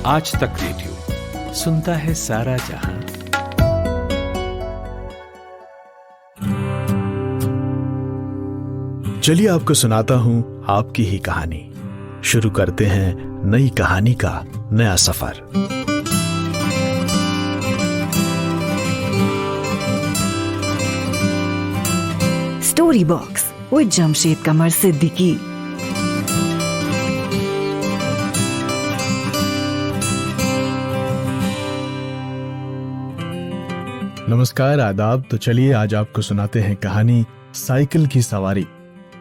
आज तक रेडियो सुनता है सारा जहां। चलिए आपको सुनाता हूं आपकी ही कहानी। शुरू करते हैं नई कहानी का नया सफर। स्टोरी बॉक्स विद जमशेद कमर सिद्दीकी। नमस्कार, आदाब। तो चलिए आज आपको सुनाते हैं कहानी साइकिल की सवारी,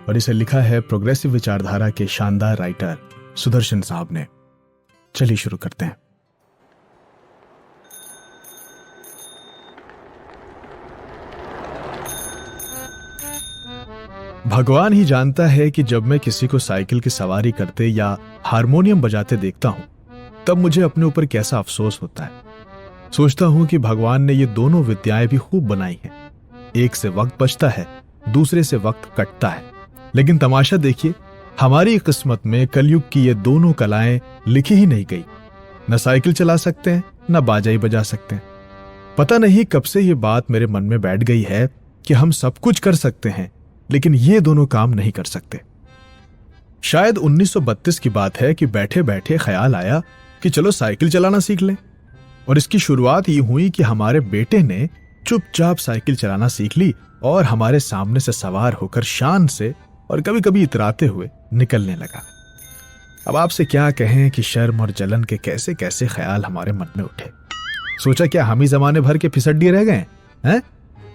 और इसे लिखा है प्रोग्रेसिव विचारधारा के शानदार राइटर सुदर्शन साहब ने। चलिए शुरू करते हैं। भगवान ही जानता है कि जब मैं किसी को साइकिल की सवारी करते या हारमोनियम बजाते देखता हूं, तब मुझे अपने ऊपर कैसा अफसोस होता है। सोचता हूं कि भगवान ने ये दोनों विद्याएं भी खूब बनाई हैं। एक से वक्त बचता है, दूसरे से वक्त कटता है। लेकिन तमाशा देखिए, हमारी किस्मत में कलयुग की ये दोनों कलाएं लिखी ही नहीं गई। न साइकिल चला सकते हैं, न बाजा ही बजा सकते हैं। पता नहीं कब से ये बात मेरे मन में बैठ गई है कि हम सब कुछ कर सकते हैं, लेकिन ये दोनों काम नहीं कर सकते। शायद 1932 की बात है कि बैठे बैठे ख्याल आया कि चलो साइकिल चलाना सीख लें। और इसकी शुरुआत ये हुई कि हमारे बेटे ने चुपचाप साइकिल चलाना सीख ली और हमारे सामने से सवार होकर शान से और कभी कभी इतराते हुए निकलने लगा। अब आपसे क्या कहें कि शर्म और जलन के कैसे कैसे ख्याल हमारे मन में उठे। सोचा क्या हम ही जमाने भर के फिसड्डी रह गए हैं?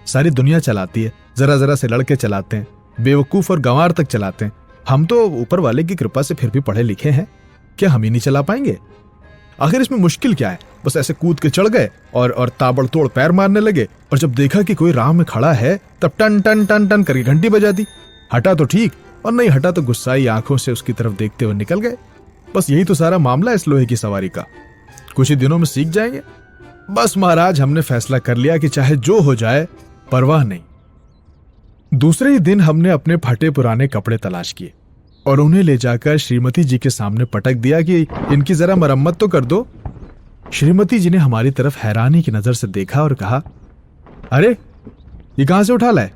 सारी दुनिया चलाती है, जरा जरा से लड़के चलाते हैं, बेवकूफ और गंवार तक चलाते हैं। हम तो ऊपर वाले की कृपा से फिर भी पढ़े लिखे हैं, क्या हम ही नहीं चला पाएंगे? आखिर इसमें मुश्किल क्या है? बस ऐसे कूद के चढ़ गए और ताबड़तोड़ पैर मारने लगे, और जब देखा कि कोई राह में खड़ा है तब टन टन टन टन करके घंटी बजा दी। हटा तो ठीक, और नहीं हटा तो गुस्साई आंखों से उसकी तरफ देखते हुए निकल गए। बस यही तो सारा मामला इस लोहे की सवारी का। कुछ ही दिनों में सीख जाएंगे। बस महाराज, हमने फैसला कर लिया कि चाहे जो हो जाए परवाह नहीं। दूसरे ही दिन हमने अपने फटे पुराने कपड़े तलाश किए और उन्हें ले जाकर श्रीमती जी के सामने पटक दिया कि इनकी जरा मरम्मत तो कर दो। श्रीमती जी ने हमारी तरफ हैरानी की नजर से देखा और कहा, अरे ये कहां से उठा लाए?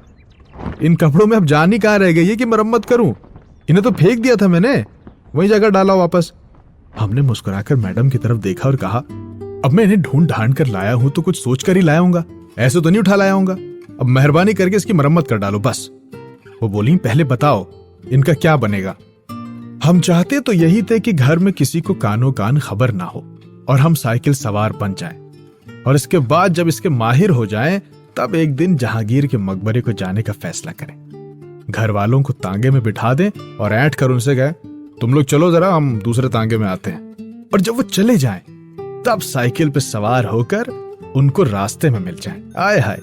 इन कपड़ों में अब जान ही कहां रह गई है कि मरम्मत करूं? इन्हें तो फेंक दिया था मैंने, वहीं जाकर डाला वापस। हमने मुस्कुराकर मैडम की तरफ देखा और कहा, अब मैं इन्हें ढूंढ ढांड कर लाया हूं तो कुछ सोच कर ही लाया हूंगा, ऐसे तो नहीं उठा लाया हूंगा। अब मेहरबानी करके इसकी मरम्मत कर डालो बस। वो बोली, पहले बताओ इनका क्या बनेगा? हम चाहते तो यही थे कि घर में किसी को कानो कान खबर ना हो और हम साइकिल सवार बन जाएं, और इसके बाद जब इसके माहिर हो जाएं तब एक दिन जहांगीर के मकबरे को जाने का फैसला करें। घर वालों को तांगे में बिठा दें और ऐंठ कर उनसे गए, तुम लोग चलो जरा, हम दूसरे तांगे में आते हैं। और जब वो चले जाएं तब साइकिल पर सवार होकर उनको रास्ते में मिल जाएं। आय हाय,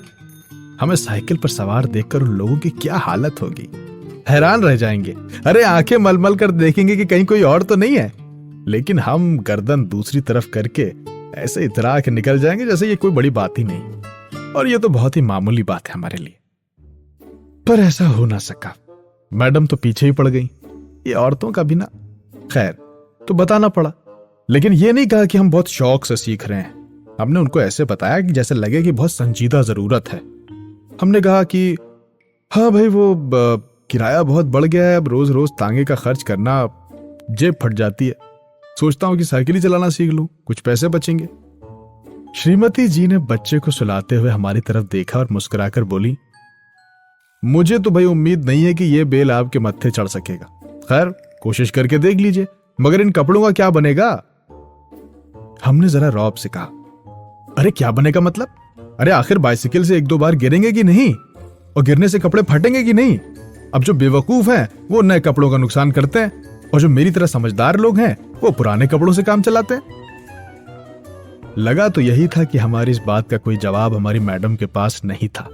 हमें साइकिल पर सवार देखकर उन लोगों की क्या हालत होगी। हैरान रह जाएंगे। अरे आंखें मलमल कर देखेंगे कि कहीं कोई और तो नहीं है। लेकिन हम गर्दन दूसरी तरफ करके ऐसे इतरा के निकल जाएंगे जैसे ये कोई बड़ी बात ही नहीं, और ये तो बहुत ही मामूली बात है हमारे लिए। पर ऐसा हो ना सका। मैडम तो पीछे ही पड़ गई। ये औरतों का भी ना, खैर तो बताना पड़ा। लेकिन ये नहीं कहा कि हम बहुत शौक से सीख रहे हैं। हमने उनको ऐसे बताया कि जैसे लगे कि बहुत संजीदा जरूरत है। हमने कहा कि हाँ भाई, वो किराया बहुत बढ़ गया है, अब रोज रोज तांगे का खर्च करना जेब फट जाती है। सोचता हूं कि साइकिल ही चलाना सीख लूं, कुछ पैसे बचेंगे। श्रीमती जी ने बच्चे को सुलाते हुए हमारी तरफ देखा और मुस्कुराकर बोली, मुझे तो भाई उम्मीद नहीं है कि यह बेल आपके मत्थे चढ़ सकेगा। खैर कोशिश करके देख लीजिए, मगर इन कपड़ों का क्या बनेगा? हमने जरा रौब से कहा, अरे क्या बनेगा मतलब? अरे आखिर बाइसिकल से एक दो बार गिरेंगे कि नहीं, और गिरने से कपड़े फटेंगे कि नहीं? अब जो बेवकूफ हैं वो नए कपड़ों का नुकसान करते हैं, और जो मेरी तरह समझदार लोग हैं वो पुराने कपड़ों से काम चलाते हैं। लगा तो यही था कि हमारी इस बात का कोई जवाब हमारी मैडम के पास नहीं था,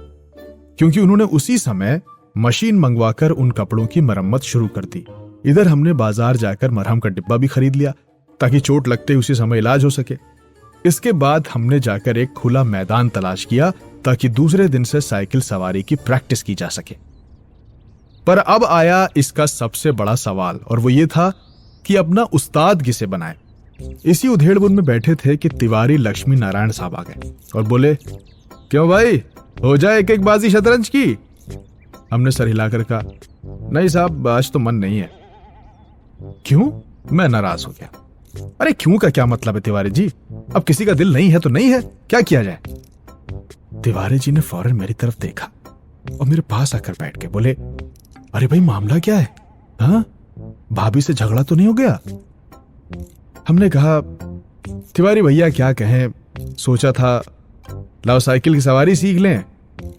क्योंकि उन्होंने उसी समय मशीन मंगवाकर उन कपड़ों की मरम्मत शुरू कर दी। इधर हमने बाजार जाकर मरहम का डिब्बा भी खरीद लिया ताकि चोट लगते उसी समय इलाज हो सके। इसके बाद हमने जाकर एक खुला मैदान तलाश किया ताकि दूसरे दिन से साइकिल सवारी की प्रैक्टिस की जा सके। पर अब आया इसका सबसे बड़ा सवाल, और वो ये था कि अपना उस्ताद किसे बनाए। इसी उधेड़बुन में बैठे थे कि तिवारी लक्ष्मी नारायण साहब आ गए और बोले, क्यों भाई, हो जाए एक एक बाजी शतरंज की? हमने सर हिलाकर कहा, नहीं साहब, आज तो मन नहीं है। क्यों? मैं नाराज हो गया। अरे क्यों का क्या मतलब है तिवारी जी? अब किसी का दिल नहीं है तो नहीं है, क्या किया जाए? तिवारी जी ने फौरन मेरी तरफ देखा और मेरे पास आकर बैठ के बोले, अरे भाई मामला क्या है? हाँ, भाभी से झगड़ा तो नहीं हो गया? हमने कहा, तिवारी भैया क्या कहें, सोचा था लाओ साइकिल की सवारी सीख लें,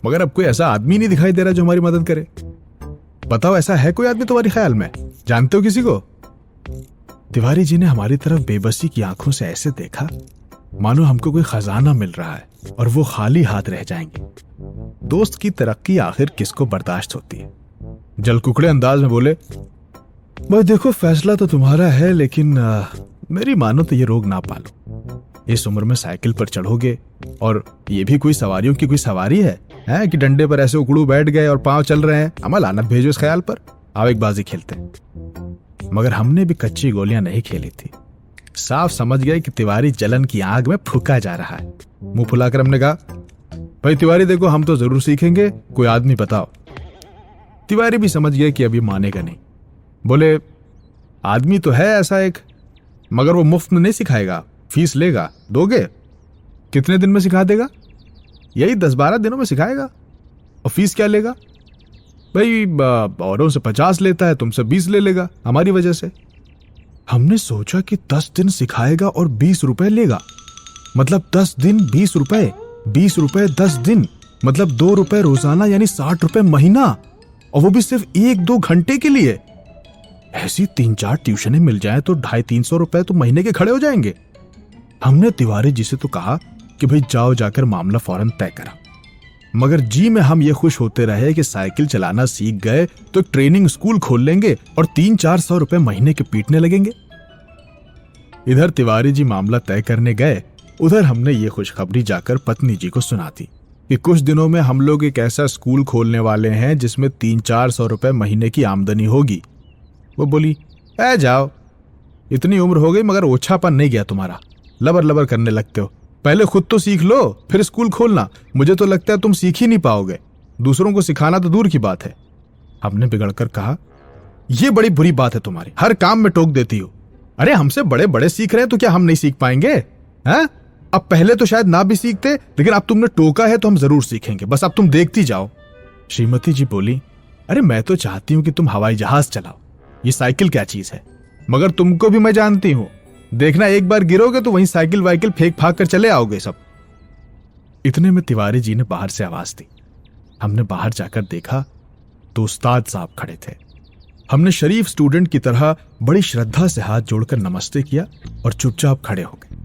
मगर अब कोई ऐसा आदमी नहीं दिखाई दे रहा जो हमारी मदद करे। बताओ, ऐसा है कोई आदमी तुम्हारे ख्याल में? जानते हो किसी को? तिवारी जी ने हमारी तरफ बेबसी की आंखों से ऐसे देखा मानो हमको कोई खजाना मिल रहा है और वो खाली हाथ रह जाएंगे। दोस्त की तरक्की आखिर किसको बर्दाश्त होती है। जलकुकड़े अंदाज में बोले, भाई देखो, फैसला तो तुम्हारा है, लेकिन मेरी मानो तो ये रोग ना पालो। इस उम्र में साइकिल पर चढ़ोगे, और ये भी कोई सवारियों की कोई सवारी है कि डंडे पर ऐसे उकड़ू बैठ गए और पांव चल रहे हैं। हमें लानत भेजो इस ख्याल पर, आओ एक बाजी खेलते हैं। मगर हमने भी कच्ची गोलियां नहीं खेली थी। साफ समझ गए कि तिवारी जलन की आग में फूका जा रहा है। मुंह फुलाकर हमने कहा, भाई तिवारी देखो, हम तो जरूर सीखेंगे, कोई आदमी बताओ। तिवारी भी समझ गए कि अभी मानेगा नहीं। बोले, आदमी तो है ऐसा एक, मगर वो मुफ्त में नहीं सिखाएगा, फीस लेगा। दोगे? कितने दिन में सिखा देगा? यही 10-12 दिनों में सिखाएगा। और फीस क्या लेगा? भाई औरों से 50 लेता है, तुमसे 20 ले लेगा हमारी वजह से। हमने सोचा कि 10 दिन सिखाएगा और 20 रुपए लेगा, मतलब 10 दिन 20 रुपए, 20 रुपए 10 दिन, मतलब 2 रुपए रोजाना, यानी 60 रुपए महीना, और वो भी सिर्फ 1-2 घंटे के लिए। ऐसी 3-4 ट्यूशनें मिल जाए तो 250-300 रुपए तो महीने के खड़े हो जाएंगे। हमने तिवारी जी से तो कहा कि भाई जाओ, जाकर मामला फौरन तय करा। मगर जी में हम ये खुश होते रहे कि साइकिल चलाना सीख गए तो एक ट्रेनिंग स्कूल खोल लेंगे और 300-400 रुपए महीने के पीटने लगेंगे। इधर तिवारी जी मामला तय करने गए, उधर हमने ये खुशखबरी जाकर पत्नी जी को सुना दी कि कुछ दिनों में हम लोग एक ऐसा स्कूल खोलने वाले हैं जिसमें 300-400 रुपए महीने की आमदनी होगी। वो बोली, ऐ जाओ, इतनी उम्र हो गई मगर ओछापन नहीं गया तुम्हारा, लबर लबर करने लगते हो। पहले खुद तो सीख लो, फिर स्कूल खोलना। मुझे तो लगता है तुम सीख ही नहीं पाओगे, दूसरों को सिखाना तो दूर की बात है। हमने बिगड़कर कहा, यह बड़ी बुरी बात है तुम्हारी, हर काम में टोक देती हो। अरे हमसे बड़े बड़े सीख रहे हैं तो क्या हम नहीं सीख पाएंगे? हैं? अब पहले तो शायद ना भी सीखते, लेकिन अब तुमने टोका है तो हम जरूर सीखेंगे, बस अब तुम देखती जाओ। श्रीमती जी बोली, अरे मैं तो चाहती हूं कि तुम हवाई जहाज चलाओ, ये साइकिल क्या चीज है। मगर तुमको भी मैं जानती हूं, देखना एक बार गिरोगे तो वहीं साइकिल वाइकिल फेंक फाक कर चले आओगे सब। इतने में तिवारी जी ने बाहर से आवाज दी। हमने बाहर जाकर देखा तो उस्ताद साहब खड़े थे। हमने शरीफ स्टूडेंट की तरह बड़ी श्रद्धा से हाथ जोड़कर नमस्ते किया और चुपचाप खड़े हो गए।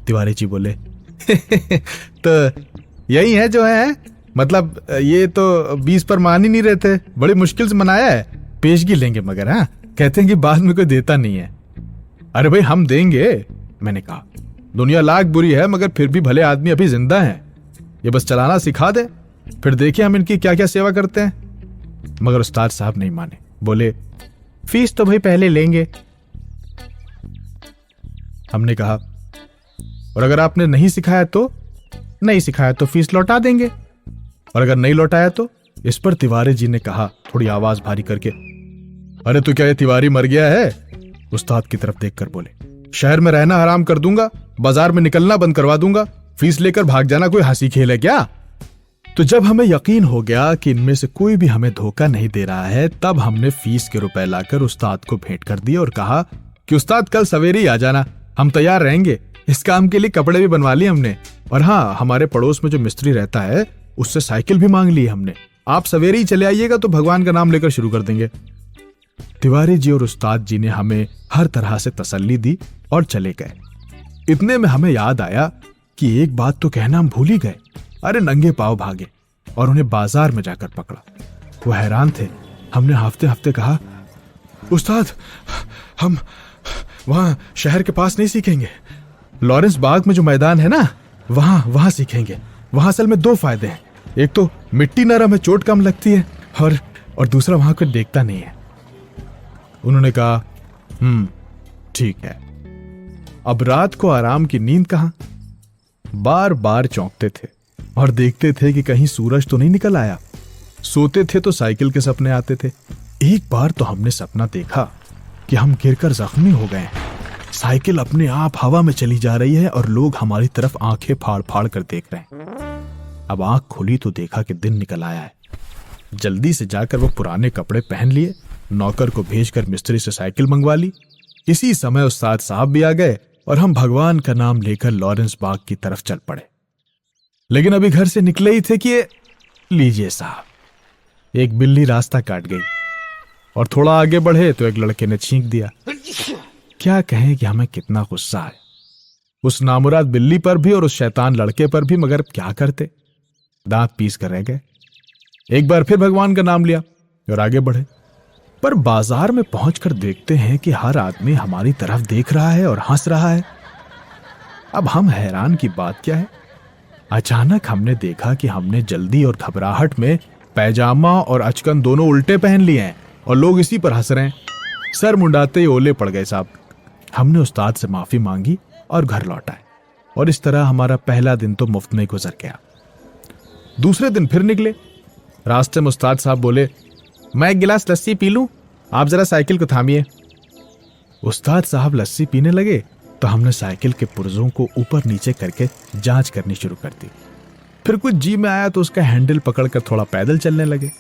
तिवारी जी बोले, तो यही है जो है, मतलब ये तो 20 पर मान ही नहीं रहते, बड़ी मुश्किल से मनाया है। पेशगी लेंगे मगर, हाँ, कहते हैं कि बाद में कोई देता नहीं है। अरे भाई हम देंगे, मैंने कहा। दुनिया लाख बुरी है मगर फिर भी भले आदमी अभी जिंदा हैं। ये बस चलाना सिखा दे, फिर देखिए हम इनकी क्या क्या सेवा करते हैं। मगर उस्ताद साहब नहीं माने, बोले फीस तो भाई पहले लेंगे। हमने कहा, और अगर आपने नहीं सिखाया तो? नहीं सिखाया तो फीस लौटा देंगे, और अगर नहीं लौटाया तो? इस पर तिवारी जी ने कहा थोड़ी आवाज भारी करके, अरे तो क्या ये तिवारी मर गया है? उस्ताद की तरफ देखकर बोले, शहर में रहना हराम कर दूंगा, बाजार में निकलना बंद करवा दूंगा, फीस लेकर भाग जाना कोई हंसी खेल है क्या? तो जब हमें यकीन हो गया कि इनमें से कोई भी हमें धोखा नहीं दे रहा है, तब हमने फीस के रुपए लाकर उस्ताद को भेंट कर दिए और कहा कि उस्ताद कल सवेरे ही आ जाना, हम तैयार रहेंगे। इस काम के लिए कपड़े भी बनवा लिए हमने, और हाँ, हमारे पड़ोस में जो मिस्त्री रहता है उससे साइकिल भी मांग ली हमने। आप सवेरे ही चले आइएगा तो भगवान का नाम लेकर शुरू कर देंगे। तिवारी जी और उस्ताद जी ने हमें हर तरह से तसल्ली दी और चले गए। इतने में हमें याद आया कि एक बात तो कहना हम भूल ही गए। अरे नंगे पांव भागे और उन्हें बाजार में जाकर पकड़ा। वो हैरान थे। हमने हफ्ते हफ्ते कहा, उस्ताद हम वहां शहर के पास नहीं सीखेंगे, लॉरेंस बाग में जो मैदान है ना, वहां सीखेंगे। वहां असल में 2 फायदे हैं, एक तो मिट्टी नरम है, चोट कम लगती है, और दूसरा वहां कोई देखता नहीं है। उन्होंने कहा, ठीक है। अब रात को आराम की नींद कहां। बार बार चौंकते थे और देखते थे कि कहीं सूरज तो नहीं निकल आया। सोते थे तो साइकिल के सपने आते थे। एक बार तो हमने सपना देखा कि हम गिरकर जख्मी हो गए हैं। साइकिल अपने आप हवा में चली जा रही है और लोग हमारी तरफ आंखें फाड़ फाड़ कर देख रहे हैं। अब आंख खोली तो देखा कि दिन निकल आया है। जल्दी से जाकर वो पुराने कपड़े पहन लिए, नौकर को भेजकर मिस्त्री से साइकिल मंगवा ली। इसी समय उस्ताद साहब भी आ गए और हम भगवान का नाम लेकर लॉरेंस बाग की तरफ चल पड़े। लेकिन अभी घर से निकले ही थे कि लीजिए साहब, एक बिल्ली रास्ता काट गई और थोड़ा आगे बढ़े तो एक लड़के ने छींक दिया। क्या कहें कि हमें कितना गुस्सा है उस नामुराद बिल्ली पर भी और उस शैतान लड़के पर भी, मगर क्या करते, दांत पीस कर रह गए। एक बार फिर भगवान का नाम लिया और आगे बढ़े। पर बाजार में पहुंचकर देखते हैं कि हर आदमी हमारी तरफ देख रहा है और हंस रहा है। अब हम हैरान की बात क्या है, अचानक हमने देखा कि हमने जल्दी और घबराहट में पैजामा और अचकन दोनों उल्टे पहन लिए हैं और लोग इसी पर हंस रहे हैं। सर मुंडाते ही ओले पड़ गए साहब। हमने उस्ताद से माफी मांगी और घर लौट आए और इस तरह हमारा पहला दिन तो मुफ्त में गुजर गया। दूसरे दिन फिर निकले। रास्ते में उस्ताद साहब बोले, मैं एक गिलास लस्सी पी लूं, आप जरा साइकिल को थामिए। उस्ताद साहब लस्सी पीने लगे तो हमने साइकिल के पुर्जों को ऊपर नीचे करके जांच करनी शुरू कर दी। फिर कुछ जी में आया तो उसका हैंडल पकड़कर थोड़ा पैदल चलने लगे।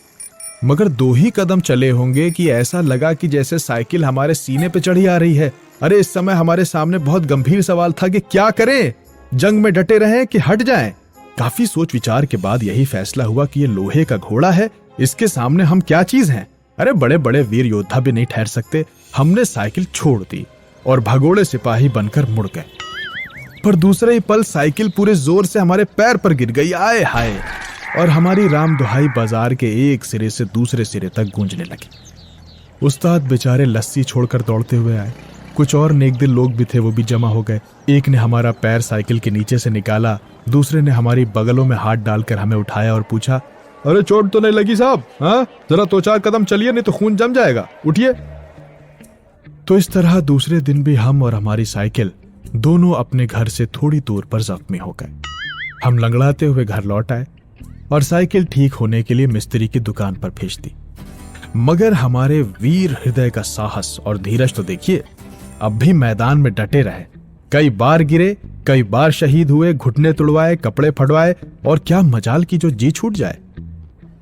मगर 2 ही कदम चले होंगे कि ऐसा लगा कि जैसे साइकिल हमारे सीने पे चढ़ी आ रही है। अरे इस समय हमारे सामने बहुत गंभीर सवाल था कि क्या करें, जंग में डटे रहें कि हट जाएं। काफी सोच विचार के बाद यही फैसला हुआ कि ये लोहे का घोड़ा है, इसके सामने हम क्या चीज हैं। अरे बड़े बड़े वीर योद्धा भी नहीं ठहर सकते। हमने साइकिल छोड़ दी और भगोड़े सिपाही बनकर मुड़ गए। पर दूसरे ही पल साइकिल पूरे जोर से हमारे पैर पर गिर गई। आए हाय, और हमारी राम दुहाई बाजार के एक सिरे से दूसरे सिरे तक गूंजने लगी। उस्ताद बेचारे लस्सी छोड़कर दौड़ते हुए आए। कुछ और नेकदिल लोग भी थे, वो भी जमा हो गए। एक ने हमारा पैर साइकिल के नीचे से निकाला, दूसरे ने हमारी बगलों में हाथ डालकर हमें उठाया और पूछा, अरे चोट तो नहीं लगी साहब? हाँ, जरा 2-4 कदम चलिए, नहीं तो खून जम जाएगा, उठिए। तो इस तरह दूसरे दिन भी हम और हमारी साइकिल दोनों अपने घर से थोड़ी दूर पर जख्मी हो गए। हम लंगड़ाते हुए घर लौट आए और साइकिल ठीक होने के लिए मिस्त्री की दुकान पर भेज दी। मगर हमारे वीर हृदय का साहस और धीरज तो देखिए, अब भी मैदान में डटे रहे। कई बार गिरे, कई बार शहीद हुए, घुटने तुड़वाए, कपड़े फटवाए, और क्या मजाल की जो जी छूट जाए।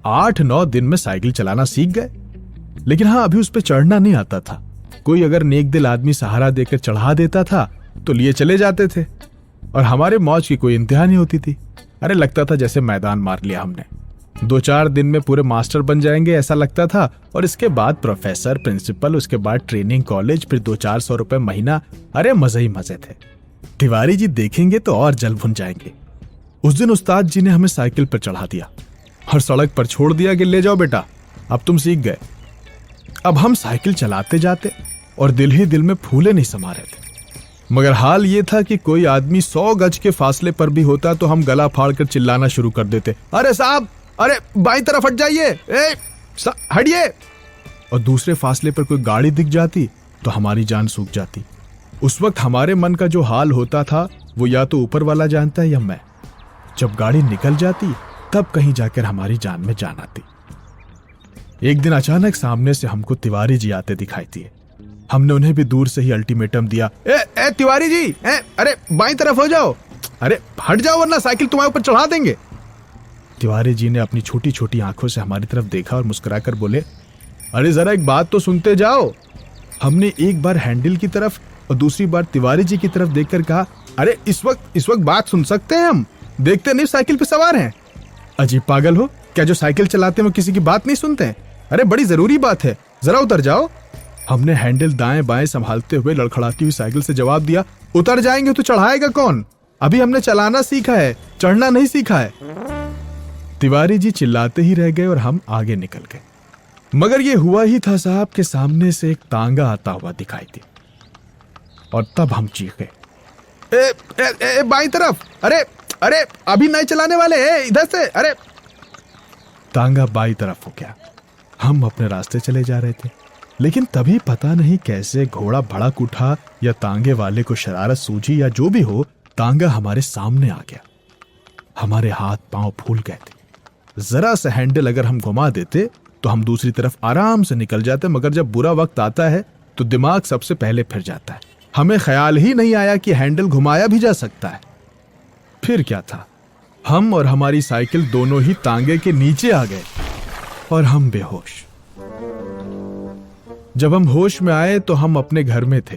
8-9 दिन में साइकिल चलाना सीख गए। लेकिन हाँ, अभी उस पर चढ़ना नहीं आता था। कोई अगर नेक दिल आदमी सहारा देकर चढ़ा देता था तो लिए चले जाते थे और हमारे मौज की कोई इंतहा नहीं होती थी। अरे लगता था जैसे मैदान मार लिया हमने। 2-4 दिन में पूरे मास्टर बन जाएंगे ऐसा लगता था, और इसके बाद प्रोफेसर, प्रिंसिपल, उसके बाद ट्रेनिंग कॉलेज, फिर 200-400 रुपए महीना। अरे मजे ही मजे थे। तिवारी जी देखेंगे तो और जल भुन जाएंगे। उस दिन उस्ताद जी ने हमें साइकिल पर चढ़ा दिया और सड़क पर छोड़ दिया कि ले जाओ बेटा, अब तुम सीख गए। अब हम साइकिल चलाते जाते और दिल ही दिल में फूले नहीं समा रहे थे। मगर हाल ये था कि कोई आदमी 100 गज के फासले पर भी होता तो हम गला फाड़कर चिल्लाना शुरू कर देते, अरे साहब, अरे बाईं तरफ हट जाइए, हटिए। और दूसरे फासले पर कोई गाड़ी दिख जाती तो हमारी जान सूख जाती। उस वक्त हमारे मन का जो हाल होता था वो या तो ऊपर वाला जानता है या मैं। जब गाड़ी निकल जाती तब कहीं जाकर हमारी जान में जान आती। एक दिन अचानक सामने से हमको तिवारी जी आते दिखाई दिए। हमने उन्हें भी दूर से ही अल्टीमेटम दिया, ए तिवारी जी, अरे बाईं तरफ हो जाओ, अरे हट जाओ वरना साइकिल तुम्हारे ऊपर चढ़ा देंगे। तिवारी जी ने अपनी छोटी छोटी आंखों से हमारी तरफ देखा और मुस्कुराकर बोले, अरे जरा एक बात तो सुनते जाओ। हमने एक बार हैंडल की तरफ और दूसरी बार तिवारी जी की तरफ देखकर कहा, अरे इस वक्त बात सुन सकते हैं हम? देखते नहीं साइकिल पे सवार हैं? अजीब पागल हो क्या, जो साइकिल चलाते हैं वो किसी की बात नहीं सुनते हैं? अरे बड़ी जरूरी बात है, जरा उतर जाओ। हमने हैंडल दाएं बाएं संभालते हुए लड़खड़ाती हुई साइकिल से जवाब दिया, उतर जाएंगे तो चढ़ाएगा कौन? अभी हमने चलाना सीखा है, चढ़ना नहीं सीखा है। तिवारी जी चिल्लाते ही रह गए और हम आगे निकल गए। मगर ये हुआ ही था साहब के सामने से एक तांगा आता हुआ दिखाई दी और तब हम चीखे, ए बाईं तरफ, अरे अभी नहीं चलाने वाले हैं, इधर से। अरे तांगा बाईं तरफ हो गया। हम अपने रास्ते चले जा रहे थे। लेकिन तभी पता नहीं कैसे घोड़ा भड़क उठा या तांगे वाले को शरारत सूझी या जो भी हो, तांगा हमारे सामने आ गया। हमारे हाथ पांव फूल गए थे। जरा सा हैंडल अगर हम घुमा देते तो हम दूसरी तरफ आराम से निकल जाते, मगर जब बुरा वक्त आता है तो दिमाग सबसे पहले फिर जाता है। हमें ख्याल ही नहीं आया कि हैंडल घुमाया भी जा सकता है। फिर क्या था, हम और हमारी साइकिल दोनों ही तांगे के नीचे आ गए और हम बेहोश। जब हम होश में आए तो हम अपने घर में थे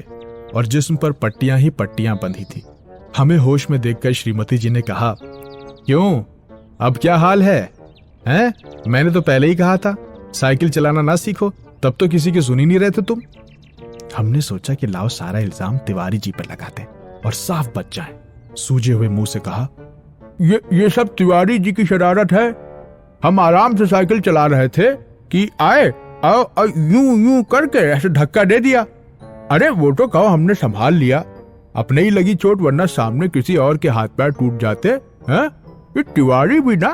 और जिस्म पर पट्टियां ही पट्टियां बंधी थी। हमें होश में देखकर श्रीमती जी ने कहा, क्यों, अब क्या हाल है? हैं? मैंने तो पहले ही कहा था साइकिल चलाना ना सीखो, तब तो किसी की सुनी नहीं रहे थे तुम। हमने सोचा कि लाओ सारा इल्जाम तिवारी जी पर लगाते और साफ बच जाएं। सूजे हुए मुंह से कहा, ये सब तिवारी जी की शरारत है। हम आराम से साइकिल चला रहे थे कि आए और यूं यूं करके ऐसे धक्का दे दिया। अरे वो तो कहो हमने संभाल लिया, अपने ही लगी चोट, वरना सामने किसी और के हाथ पैर टूट जाते हैं। ये तिवारी भी ना।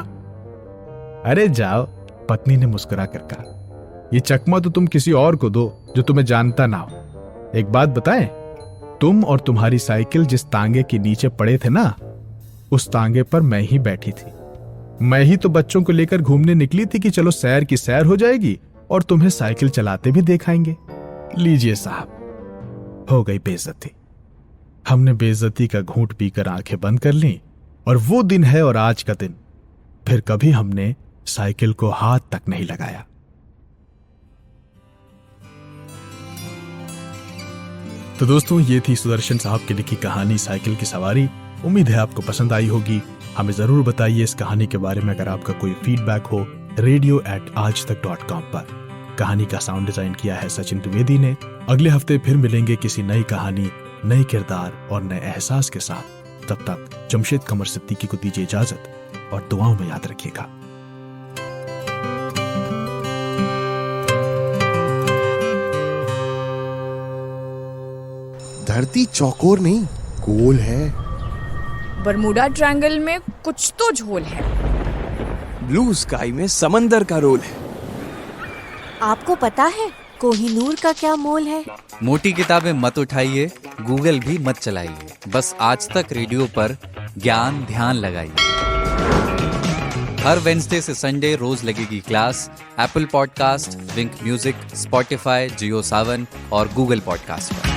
अरे जाओ, पत्नी ने मुस्कुरा कर कहा, ये चकमा तो तुम किसी और को दो जो तुम्हें जानता ना हो। एक बात बताएं, तुम और तुम्हारी साइकिल जिस तांगे के नीचे पड़े थे ना, उस तांगे पर मैं ही बैठी थी। मैं ही तो बच्चों को लेकर घूमने निकली थी कि चलो सैर की सैर हो जाएगी और तुम्हें साइकिल चलाते भी दिखाएंगे। लीजिए साहब, हो गई बेइज्जती। हमने बेइज्जती का घूंट पीकर आंखें बंद कर लीं और वो दिन है और आज का दिन, फिर कभी हमने साइकिल को हाथ तक नहीं लगाया। तो दोस्तों, ये थी सुदर्शन साहब की लिखी कहानी साइकिल की सवारी। उम्मीद है आपको पसंद आई होगी। हमें जरूर बताइए इस कहानी के बारे में अगर आपका कोई फीडबैक हो radio@aajtak.com पर। कहानी का साउंड डिजाइन किया है सचिन द्विवेदी ने। अगले हफ्ते फिर मिलेंगे किसी नई कहानी, नए किरदार और नए एहसास के साथ। तब तक जमशेद कमर सिद्दीकी को दीजिए इजाजत और दुआओं में याद रखिएगा। धरती चौकोर नहीं, गोल है। बरमूडा ट्रायंगल में कुछ तो झोल है। ब्लू स्काई में समंदर का रोल है। आपको पता है कोहिनूर का क्या मोल है? मोटी किताबें मत उठाइए, गूगल भी मत चलाइए, बस आज तक रेडियो पर ज्ञान ध्यान लगाइए। हर वेडनेसडे से संडे रोज लगेगी क्लास। एप्पल पॉडकास्ट, विंक म्यूजिक, स्पॉटिफाई, जियो सावन और गूगल पॉडकास्ट पर।